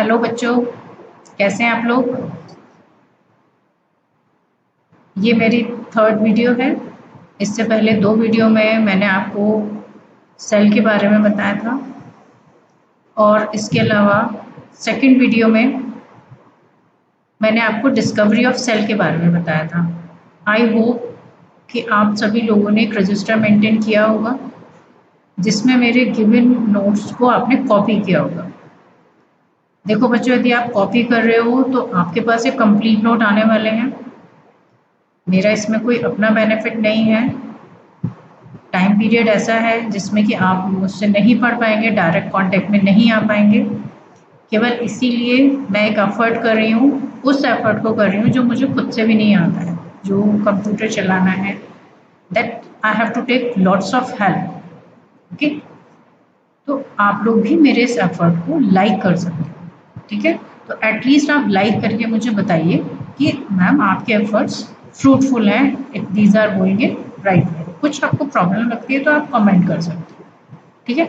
Hello बच्चों, कैसे हैं आप लोग। ये मेरी थर्ड वीडियो है। इससे पहले 2 वीडियो में मैंने आपको सेल के बारे में बताया था और इसके अलावा सेकंड वीडियो में मैंने आपको डिस्कवरी ऑफ सेल के बारे में बताया था। आई होप कि आप सभी लोगों ने एक रजिस्टर मेंटेन किया होगा जिसमें मेरे गिवन नोट्स को आपने कॉपी किया होगा। देखो बच्चों, यदि आप कॉपी कर रहे हो तो आपके पास एक कंप्लीट नोट आने वाले हैं। मेरा इसमें कोई अपना बेनिफिट नहीं है। टाइम पीरियड ऐसा है जिसमें कि आप मुझसे नहीं पढ़ पाएंगे, डायरेक्ट कांटेक्ट में नहीं आ पाएंगे। केवल इसीलिए मैं एक एफर्ट कर रही हूँ, उस एफर्ट को कर रही हूँ जो मुझे खुद से भी नहीं आता है, जो कंप्यूटर चलाना है। That I have to take lots of help. Okay, तो आप लोग भी मेरे इस एफर्ट को लाइक कर सकते हैं, ठीक है। तो एटलीस्ट आप लाइक करके मुझे बताइए कि मैम आपके एफर्ट्स फ्रूटफुल हैं, these are going in right way. कुछ आपको प्रॉब्लम लगती है तो आप कमेंट कर सकते हैं, ठीक है।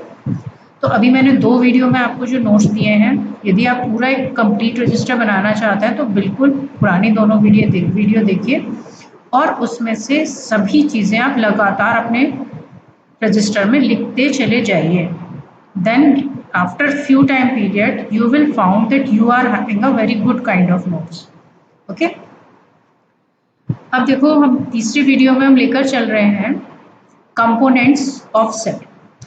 तो अभी मैंने 2 वीडियो में आपको जो नोट्स दिए हैं, यदि आप पूरा एक कंप्लीट रजिस्टर बनाना चाहते हैं तो बिल्कुल पुरानी दोनों वीडियो देखिए और उसमें से सभी चीज़ें आप लगातार अपने रजिस्टर में लिखते चले जाइए। Then after few time period you will found that you are having a very good kind of notes. Okay, अब देखो हम तीसरी वीडियो में हम लेकर चल रहे हैं कंपोनेंट्स ऑफ सेल।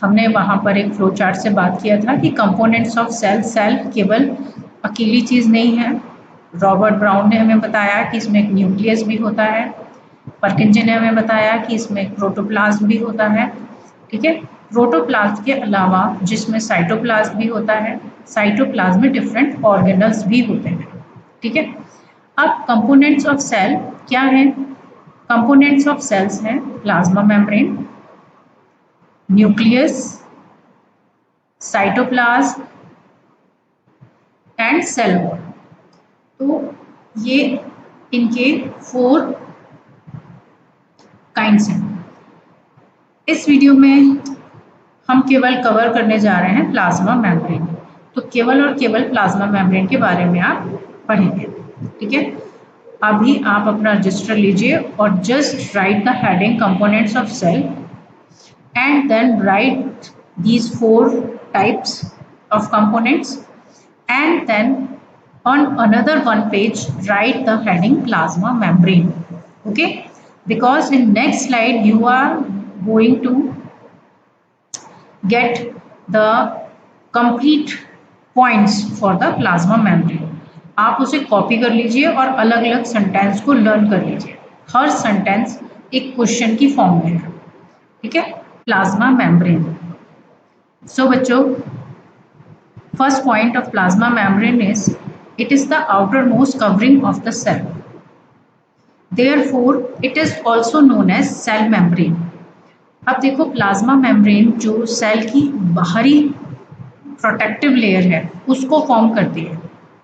हमने वहाँ पर एक फ्लो चार्ट से बात किया था कि कंपोनेंट्स ऑफ सेल केवल अकेली चीज़ नहीं है। रॉबर्ट ब्राउन ने हमें बताया कि इसमें एक न्यूक्लियस भी होता है। पर्किंसन ने हमें बताया कि इसमें एक प्रोटोप्लाज्म भी होता है, ठीक है। प्रोटोप्लाज्म के अलावा जिसमें साइटोप्लाज्म भी होता है, साइटोप्लाज्म में डिफरेंट ऑर्गेनल्स भी होते हैं, ठीक है। अब कंपोनेंट्स ऑफ सेल क्या हैं? कंपोनेंट्स ऑफ सेल्स हैं plasma membrane, nucleus, cytoplasm and cell wall. तो ये इनके 4 काइंड्स हैं। इस वीडियो में हम केवल कवर करने जा रहे हैं प्लाज्मा मेम्ब्रेन। तो केवल और केवल प्लाज्मा मेम्ब्रेन के बारे में आप पढ़ेंगे, ठीक है। अभी आप अपना रजिस्टर लीजिए और just write the heading components of cell and then write these 4 types of components and then on another one page write the heading plasma membrane. Okay, because in next slide you are going to get the complete points for the plasma membrane. आप उसे copy कर लीजिए और अलग अलग sentence को learn कर लीजिए। हर सेंटेंस एक क्वेश्चन की फॉर्म में है, ठीक है। Plasma membrane. सो बच्चों, first point of plasma membrane is it is the outermost covering of the cell. Therefore, it is also known as cell membrane. अब देखो प्लाज्मा मेम्ब्रेन जो सेल की बाहरी प्रोटेक्टिव लेयर है उसको फॉर्म करती है,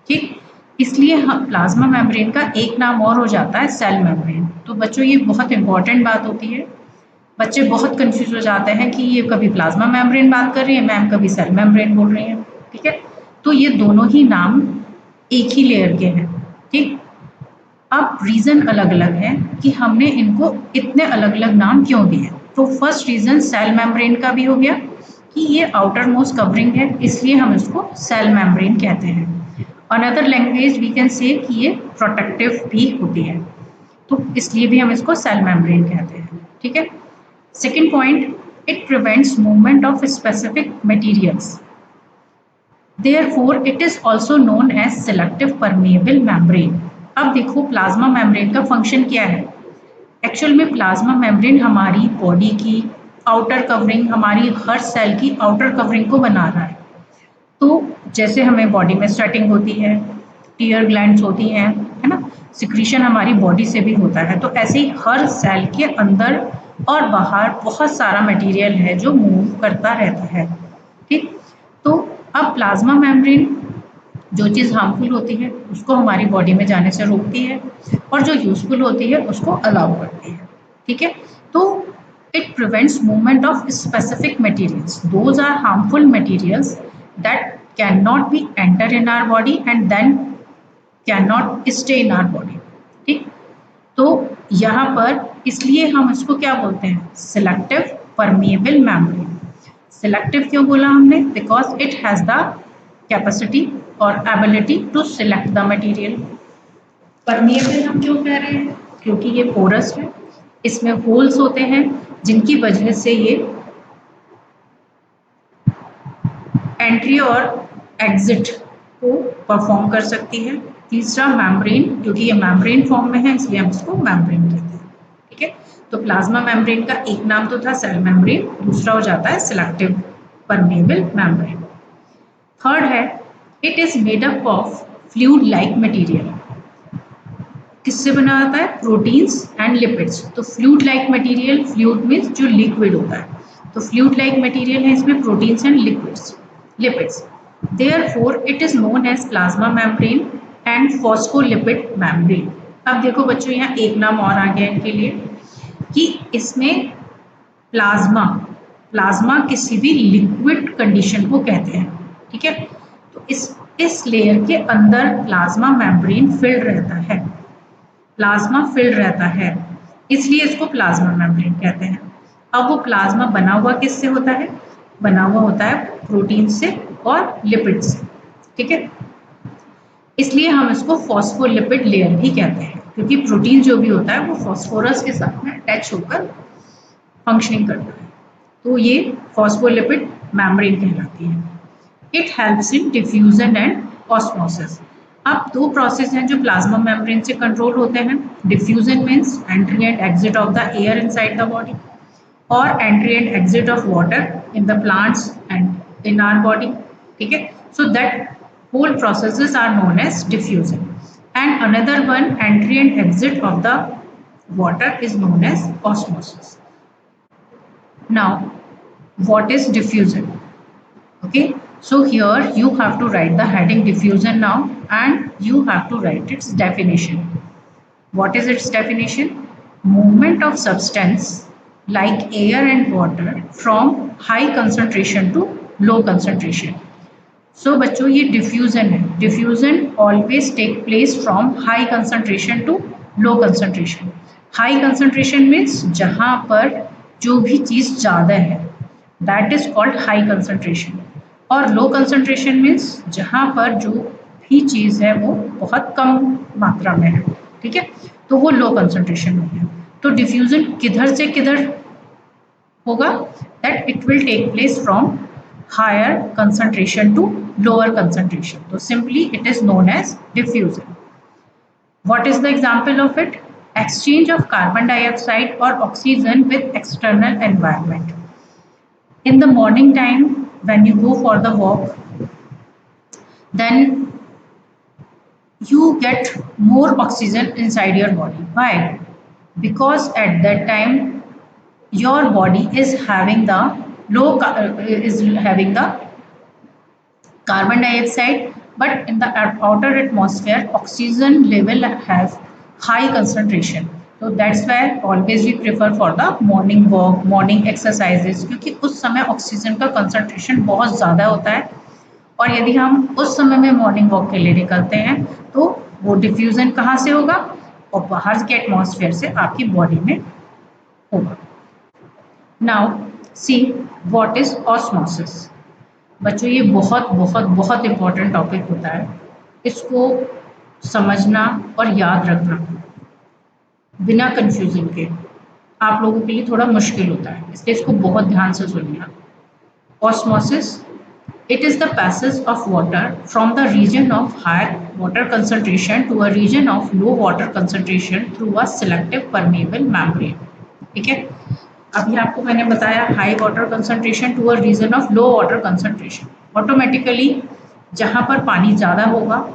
ठीक। इसलिए हम प्लाज्मा मेम्ब्रेन का एक नाम और हो जाता है सेल मेम्ब्रेन। तो बच्चों ये बहुत इंपॉर्टेंट बात होती है। बच्चे बहुत कंफ्यूज हो जाते हैं कि ये कभी प्लाज्मा मेम्ब्रेन बात कर रही है मैम, कभी सेल मेम्ब्रेन बोल रही है, ठीक है। तो ये दोनों ही नाम एक ही लेयर के हैं, ठीक। अब रीज़न अलग अलग है कि हमने इनको इतने अलग अलग नाम क्यों दिए। तो फर्स्ट रीज़न सेल मेम्ब्रेन का भी हो गया कि ये आउटर मोस्ट कवरिंग है, इसलिए हम इसको सेल मेम्ब्रेन कहते हैं। Another language we can say कि ये प्रोटेक्टिव भी होती है, तो इसलिए भी हम इसको सेल मेम्ब्रेन कहते हैं, ठीक है। Second point, it prevents movement of specific materials. Therefore, it is also known as selective permeable membrane. अब देखो प्लाज्मा मेम्ब्रेन का फंक्शन क्या है। एक्चुअल में प्लाज्मा मेम्ब्रेन हमारी बॉडी की आउटर कवरिंग, हमारी हर सेल की आउटर कवरिंग को बना रहा है। तो जैसे हमें बॉडी में स्वेटिंग होती है, टीयर ग्लैंड्स होती हैं, है ना, सिक्रीशन हमारी बॉडी से भी होता है। तो ऐसे ही हर सेल के अंदर और बाहर बहुत सारा मटेरियल है जो मूव करता रहता है, ठीक। तो अब प्लाज्मा मेम्ब्रेन जो चीज़ हार्मफुल होती है उसको हमारी बॉडी में जाने से रोकती है और जो यूजफुल होती है उसको अलाउ करती है, ठीक है। तो it prevents movement of specific materials, those are harmful materials that can not be enter in our body and then can not stay in our body. ठीक, तो यहाँ पर इसलिए हम इसको क्या बोलते हैं, सिलेक्टिव परमिएबल मेम्ब्रेन। सिलेक्टिव क्यों बोला हमने, because it has the capacity और ability to select the material. Permeable हम क्यों कह रहे हैं, क्योंकि ये पोरस है, इसमें होल्स होते हैं जिनकी वजह से ये एंट्री और एग्जिट को परफॉर्म कर सकती है। तीसरा मेम्ब्रेन, क्योंकि ये मेम्ब्रेन फॉर्म में है इसलिए हम इसको मेम्ब्रेन कहते हैं। ठीक है, तो प्लाज्मा मेम्ब्रेन का एक नाम तो था सेल मेम्ब्रेन, दूसरा हो जाता है सिलेक्टिव परमिएबल मेम्ब्रेन। थर्ड है, it is made up of fluid like material. किससे बना होता है, प्रोटीन्स एंड लिपिड्स। तो fluid like material, fluid means जो लिक्विड होता है, तो फ्लूइड लाइक मटेरियल है इसमें proteins and lipids. Therefore it is known as plasma membrane and phospholipid membrane. अब देखो बच्चों, यहाँ एक नाम और आ गया इनके लिए कि इसमें प्लाज्मा किसी भी लिक्विड कंडीशन को कहते हैं। ठीक है, तो इस लेयर के अंदर प्लाज्मा मेम्ब्रेन फिल्ड रहता है, प्लाज्मा फिल्ड रहता है, इसलिए इसको प्लाज्मा मेम्ब्रेन कहते हैं। अब वो प्लाज्मा बना हुआ किससे होता है, बना हुआ होता है प्रोटीन से और लिपिड से। ठीक है, इसलिए हम इसको फॉस्फोलिपिड लेयर भी कहते हैं, क्योंकि प्रोटीन जो भी होता है वो फॉस्फोरस के साथ में अटैच होकर फंक्शनिंग करता है, तो ये फॉस्फोलिपिड मेम्ब्रेन कहलाती है। It helps in diffusion and osmosis. अब दो प्रोसेस हैं जो प्लाज्मा मेम्ब्रेन से कंट्रोल होते हैं। Diffusion means entry and exit of the air inside the body, और entry and exit of water in the plants and in our body. ठीक है, so that whole processes are known as diffusion, and another one, entry and exit of the water, is known as osmosis. Now what is diffusion? Okay, so here you have to write the heading diffusion now, and you have to write its definition. What is its definition? Movement of substance like air and water from high concentration to low concentration. So बच्चों ये diffusion है। Diffusion always take place from high concentration to low concentration. High concentration means जहाँ पर जो भी चीज़ ज़्यादा है, that is called high concentration. और लो कंसंट्रेशन मीन्स जहाँ पर जो भी चीज़ है वो बहुत कम मात्रा में है। ठीक है, तो वो लो कंसंट्रेशन हो गया। तो डिफ्यूजन किधर से किधर होगा, that it will take place from higher concentration to lower concentration. So simply it is known as diffusion. What is the example of it? Exchange of carbon dioxide or oxygen with external environment. In the morning time when you go for the walk, then you get more oxygen inside your body. Why? Because at that time your body is having the carbon dioxide, but in the outer atmosphere oxygen level has high concentration. So that's why always we prefer for the morning walk, morning exercises, क्योंकि उस समय oxygen का concentration बहुत ज़्यादा होता है, और यदि हम उस समय में मॉर्निंग वॉक के लिए निकलते हैं तो वो डिफ्यूजन कहाँ से होगा, और बाहर के एटमॉस्फेयर से आपकी बॉडी में होगा। Now see what is osmosis. बच्चों ये बहुत बहुत बहुत इम्पोर्टेंट टॉपिक होता है, इसको समझना और याद रखना बिना कंफ्यूजन के आप लोगों के लिए थोड़ा मुश्किल होता है, इसलिए इसको बहुत ध्यान से सुनिए। Osmosis, it is the passage of water from the region of higher water concentration to a region of low water concentration through a selective permeable membrane. ठीक है, अभी आपको मैंने बताया high water concentration to a region of low water concentration. Automatically जहाँ पर पानी ज़्यादा होगा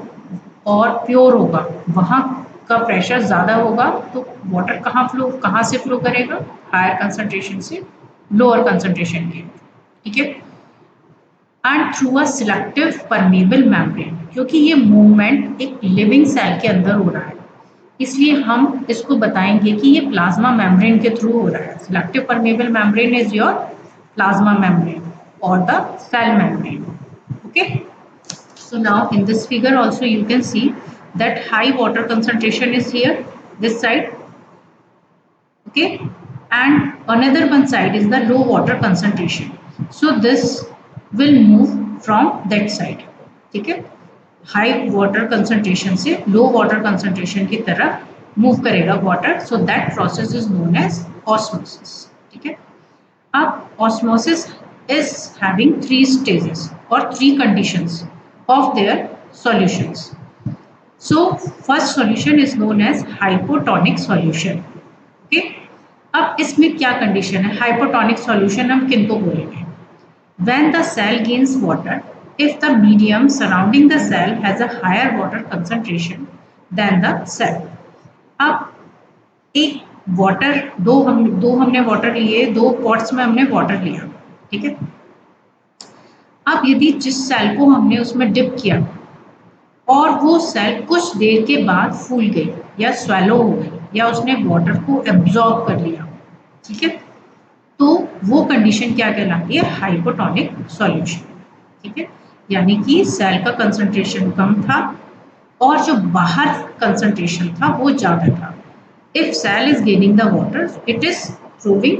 और प्योर होगा वहाँ का प्रेशर ज़्यादा होगा, तो वाटर कहाँ से फ्लो करेगा, हायर कंसंट्रेशन से लोअर कंसंट्रेशन के। ठीक है, and through a selective permeable membrane, क्योंकि ये मूवमेंट एक लिविंग सेल के अंदर हो रहा है, इसलिए हम इसको बताएंगे कि ये प्लाज्मा मेम्ब्रेन के थ्रू हो रहा है। Selective permeable membrane is your plasma membrane और the cell membrane. Okay, So now in this figure also you can see that high water concentration is here, this side, okay, and another one side is the low water concentration. So this will move from that side, ठीक है, high water concentration से लो water concentration की तरफ move करेगा water. So that process is known as osmosis. ठीक है. अब osmosis is having three stages or three conditions of their solutions. So first solution is known as hypotonic solution. Okay. अब इसमें क्या condition है? हाइपोटोनिक सॉल्यूशन हम किनको बोलेंगे? When the cell gains water, if the medium surrounding the cell has a higher water concentration than the cell. अब एक water दो हमने वाटर लिए, दो पॉट्स में हमने वाटर लिया, ठीक है. अब यदि जिस सेल को हमने उसमें डिप किया और वो सेल कुछ देर के बाद फूल गई या स्वेलो हो गई या उसने वाटर को एब्जॉर्ब कर लिया, ठीक है, तो वो कंडीशन क्या कहलाती है? Hypotonic solution. ठीक है. यानी कि सेल का कंसंट्रेशन कम था और जो बाहर कंसंट्रेशन था वो ज़्यादा था. If cell is gaining the water, it is proving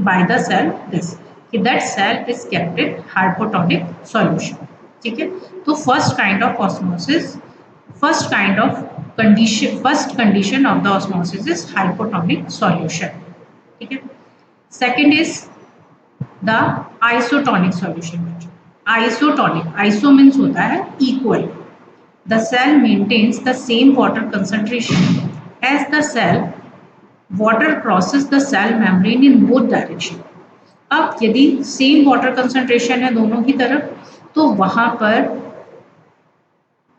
by the cell this कि that cell is kept in hypotonic solution. ठीक है. तो first kind of osmosis, first condition of the osmosis is hypotonic solution. ठीक है. Second is the isotonic solution. Isotonic, iso means होता है equal. The cell maintains the same water concentration as the cell. Water crosses the cell membrane in both direction. अब यदि same water concentration है दोनों की तरफ, तो वहां पर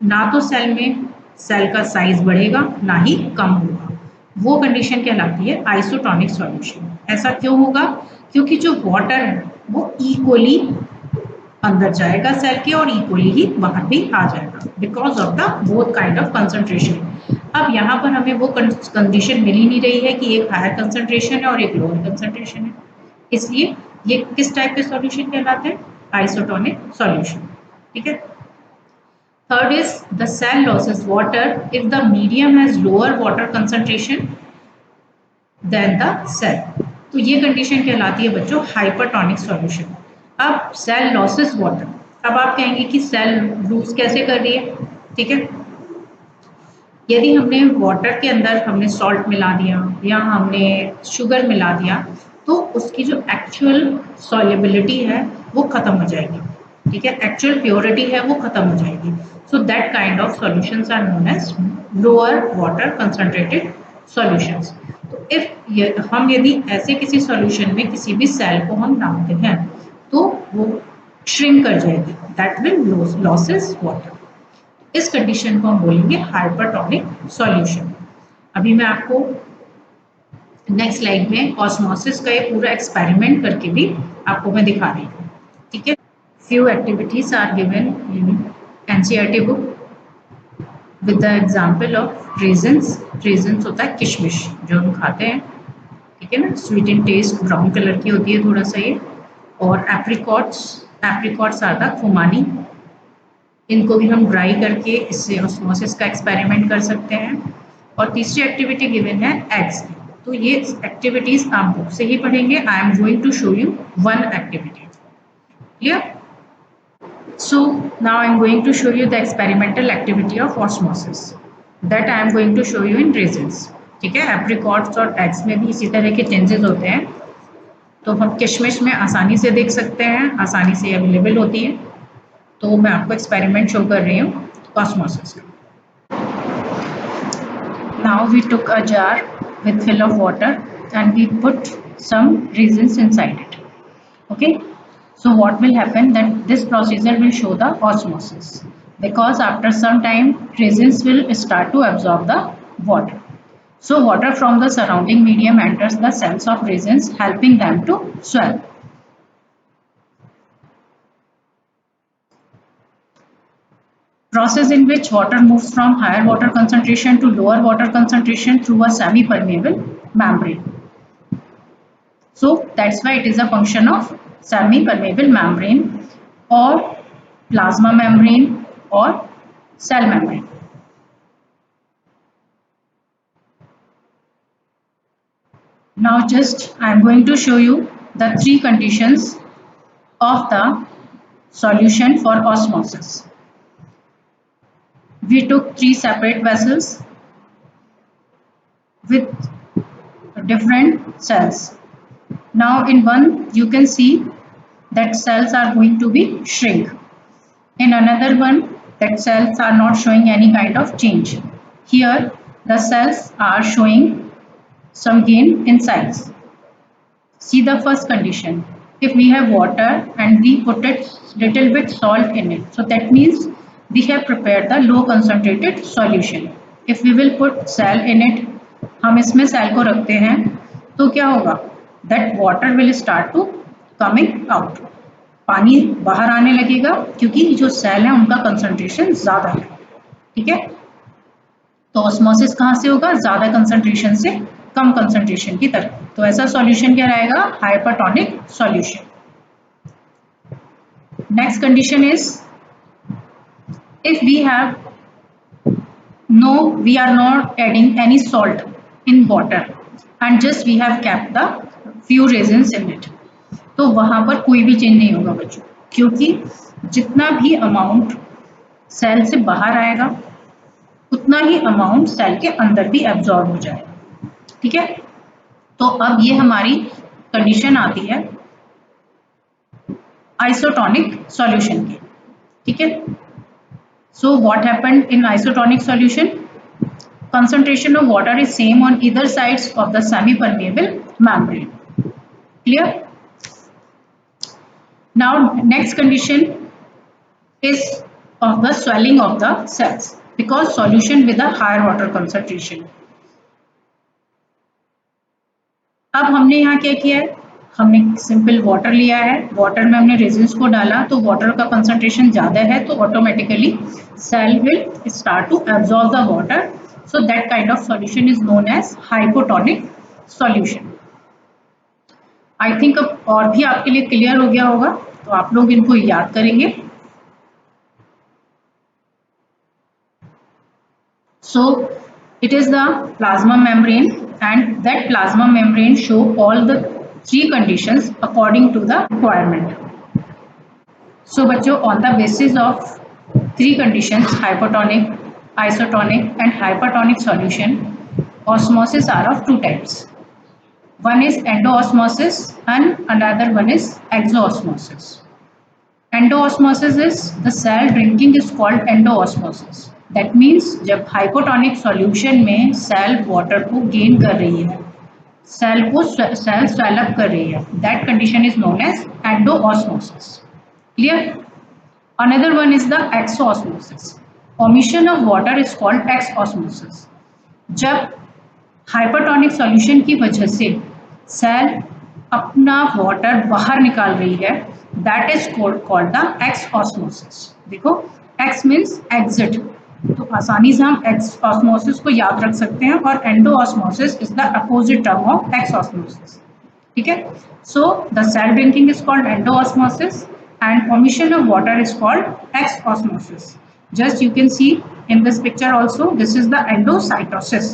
ना तो सेल का साइज बढ़ेगा ना ही कम होगा. वो कंडीशन कहलाती है आइसोटोनिक सॉल्यूशन. ऐसा क्यों होगा? क्योंकि जो वाटर है वो इक्वली अंदर जाएगा सेल के और इक्वली ही बाहर भी आ जाएगा because of the both kind of concentration. अब यहाँ पर हमें वो कंडीशन मिल ही नहीं रही है कि एक हायर कंसंट्रेशन है और एक लोअर कंसंट्रेशन है, इसलिए ये किस टाइप के सॉल्यूशन कहलाते हैं? Isotonic solution. ठीक है. Third is the cell loses water if the medium has lower water concentration than the cell. तो ये कंडीशन कहलाती है बच्चों हाइपरटोनिक सॉल्यूशन. अब सेल लॉसेस वाटर. अब आप कहेंगे कि सेल लूज कैसे कर रही है? ठीक है. यदि हमने वाटर के अंदर हमने सॉल्ट मिला दिया या हमने शुगर मिला दिया तो उसकी जो एक्चुअल सॉल्युबिलिटी है वो खत्म हो जाएगी. ठीक है. एक्चुअल प्योरिटी है वो खत्म हो जाएगी. So that kind of solutions are known as lower water concentrated solutions. तो इफ हम यदि ऐसे किसी सॉल्यूशन में किसी भी सेल को हम डालते हैं तो वो श्रिंक कर जाएगी, दैट विल लॉसेस वाटर. इस कंडीशन को हम बोलेंगे हाइपरटोनिक सॉल्यूशन. अभी मैं आपको नेक्स्ट स्लाइड में ऑस्मोसिस का एक पूरा एक्सपेरिमेंट करके भी आपको मैं दिखा रही हूँ. ठीक है. Few activities are given in NCERT book with the example of raisins. Raisins होता है किशमिश जो हम खाते हैं, ठीक है ना, sweet in taste, brown colour की होती है थोड़ा सा ये. और एप्रिकॉट्स आर द खुमानी. इनको भी हम ड्राई करके इससे ऑस्मोसिस का एक्सपेरिमेंट कर सकते हैं. और तीसरी एक्टिविटी गिवन है एग्स. तो ये एक्टिविटीज आप बुक से ही पढ़ेंगे. I am going to show you one activity. Clear? So now I am going to show you the experimental activity of osmosis that I am going to show you in raisins. ठीक है. Apricots और eggs में भी इसी तरह के changes होते हैं. तो हम किशमिश में आसानी से देख सकते हैं, आसानी से अवेलेबल होती है. तो मैं आपको एक्सपेरिमेंट शो कर रही हूँ ऑस्मोसिस का. Now we took a jar with fill of water and we put some raisins inside it. Okay. So what will happen, that this procedure will show the osmosis because after some time raisins will start to absorb the water. So water from the surrounding medium enters the cells of raisins, helping them to swell. Process in which water moves from higher water concentration to lower water concentration through a semi-permeable membrane. So that's why it is a function of semi-permeable membrane or plasma membrane or cell membrane. Now just I am going to show you the three conditions of the solution for osmosis. We took three separate vessels with different cells. Now in one you can see that cells are going to be shrink. In another one that cells are not showing any kind of change. Here the cells are showing some gain in size. See the first condition. If we have water and we put it little bit salt in it, so that means we have prepared the low concentrated solution. If we will put cell in it, हम इसमें cell को रखते हैं तो क्या होगा? That water will start to coming out. पानी बाहर आने लगेगा क्योंकि जो सेल है उनका कंसंट्रेशन ज्यादा है. ठीक है, तो ऑस्मोसिस कहाँ से होगा? ज्यादा कंसंट्रेशन से कम कंसंट्रेशन की तरफ. तो ऐसा सॉल्यूशन क्या रहेगा? Hypertonic solution. Next condition is if we have we are not adding any salt in water and just we have kept the few raisins in it, तो वहां पर कोई भी चेंज नहीं होगा बच्चों, क्योंकि जितना भी अमाउंट सेल से बाहर आएगा उतना ही अमाउंट सेल के अंदर भी एब्जॉर्ब हो जाएगा. ठीक है, तो अब ये हमारी कंडीशन आती है आइसोटोनिक सॉल्यूशन की. ठीक है, so what happened in isotonic solution? Concentration of water is same on either sides of the semi-permeable membrane. Clear? Now next condition is of the swelling of the cells because solution with a higher water concentration. अब हमने यहाँ क्या किया है? हमने simple water लिया है, water में हमने रेजिन्स को डाला तो वाटर का कंसंट्रेशन ज़्यादा है तो automatically cell will start to absorb the water. So that kind of solution is known as hypotonic solution. I think अब और भी आपके लिए क्लियर हो गया होगा, तो आप लोग इनको याद करेंगे. सो it is the plasma membrane and that plasma membrane show all the three conditions according to the requirement. So बच्चों, on the basis of three conditions hypotonic, isotonic and hypertonic solution, osmosis are of two types. One is endoosmosis and another one is exoosmosis. Endoosmosis is the cell drinking is called endoosmosis. That means जब hypotonic solution में cell water को gain कर रही है, cell swell up कर रही है, that condition is known as endosmosis. Clear? Another one is the exosmosis. Omission of water is called exosmosis. जब हाइपोटोनिक सॉल्यूशन की वजह से सेल अपना वाटर बाहर निकाल रही है, दैट इज कॉल्ड द एक्सऑस्मोसिस. देखो, एक्स मीन्स एग्जिट, तो आसानी से हम एक्स ऑस्मोसिस को याद रख सकते हैं और endosmosis is the opposite term of exosmosis. ठीक है, so the cell drinking is called endosmosis and omission of water is called exosmosis. Just you can see in this picture also, this is the endocytosis.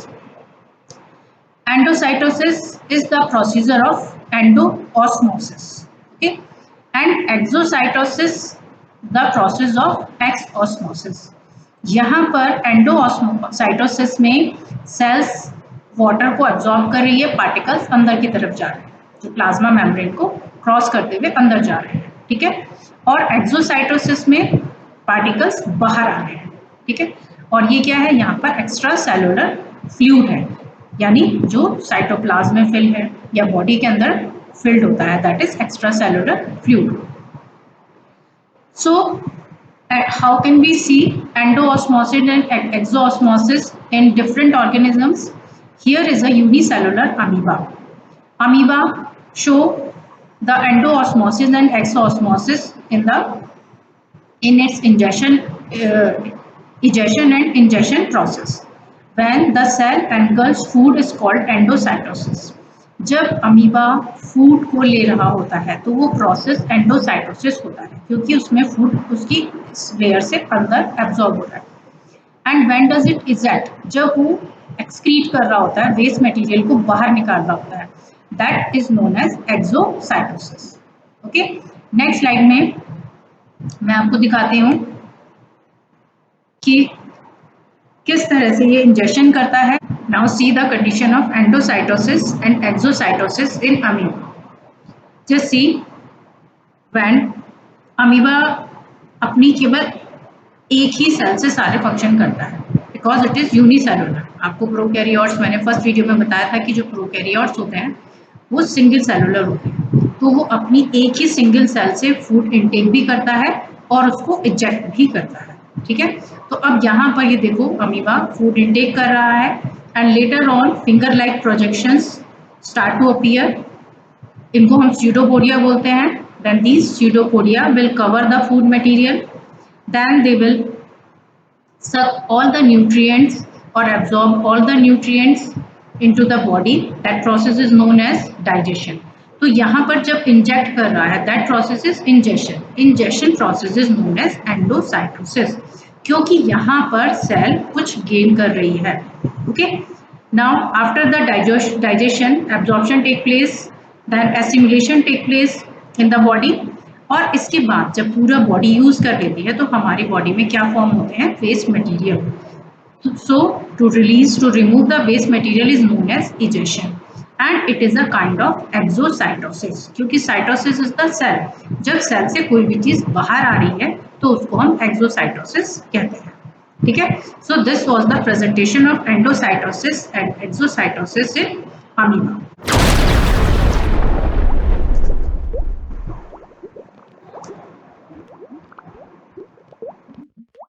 Endocytosis is the procedure of endoosmosis, okay, and exocytosis the process of exosmosis. यहाँ पर endocytosis में sales water को absorb कर रही है, particles अंदर की तरफ जा रहे हैं, जो प्लाज्मा मेम्ब्रेन को क्रॉस करते हुए अंदर जा रहे हैं. ठीक है, और एक्सोसाइटोसिस में पार्टिकल्स बाहर आ रहे हैं. ठीक है, और ये क्या है? यहाँ पर एक्स्ट्रा सेलुलर फ्लूइड है, यानी जो साइटोप्लाज्म में फिल है या बॉडी के अंदर फिल्ड होता है, that is extra cellular fluid. So how can we see endoosmosis and exoosmosis in different organisms? Here is a unicellular amoeba. Amoeba show the endoosmosis and exoosmosis in its egestion and ingestion process. When the cell engulfs food is called endocytosis. जब amoeba food को ले रहा होता है तो वो process endocytosis होता है, क्योंकि उसमें फूड उसकी लेयर से अंदर एब्जॉर्ब होता है। And when does it eject, जब वो एक्सक्रीट कर रहा होता है, वेस्ट मटेरियल को बाहर निकाल रहा होता है, that is known as exocytosis. Okay, next slide में मैं आपको दिखाती हूँ कि किस तरह से ये इंजेक्शन करता है। Now see the condition of endocytosis and exocytosis in amoeba. Just see when amoeba अपनी केवल एक ही सेल से सारे फंक्शन करता है, बिकॉज इट इज यूनिसेलुलर। आपको प्रोकैरियोट्स मैंने फर्स्ट वीडियो में बताया था कि जो प्रोकैरियोट्स होते हैं वो सिंगल सेलुलर होते हैं, तो वो अपनी एक ही सिंगल सेल से फूड इनटेक भी करता है और उसको इजेक्ट भी करता है। ठीक है, तो अब यहाँ पर ये देखो अमीबा फूड इनटेक कर रहा है and later on finger like projections start to appear. इनको हम स्यूडोपोडिया बोलते हैं। Then these pseudopodia will cover the food material, then they will suck all the nutrients or absorb all the nutrients into the body. That process is known as digestion. तो यहाँ पर जब inject कर रहा है, that process is injection. Injection process is known as endocytosis, क्योंकि यहाँ पर सेल कुछ गेन कर रही है। Okay, now after the digestion absorption take place, then assimilation take place in the body, और इसके बाद जब पूरा बॉडी यूज कर लेती है तो हमारी बॉडी में क्या फॉर्म होते हैं, waste material. So to remove the waste material is known as ejection and it is a kind of exocytosis, क्योंकि साइटोसिस इज द सेल। जब सेल से कोई भी चीज बाहर आ रही है तो उसको हम एक्सोसाइटोसिस कहते हैं। ठीक है, so this was the presentation of endocytosis and exocytosis in amoeba.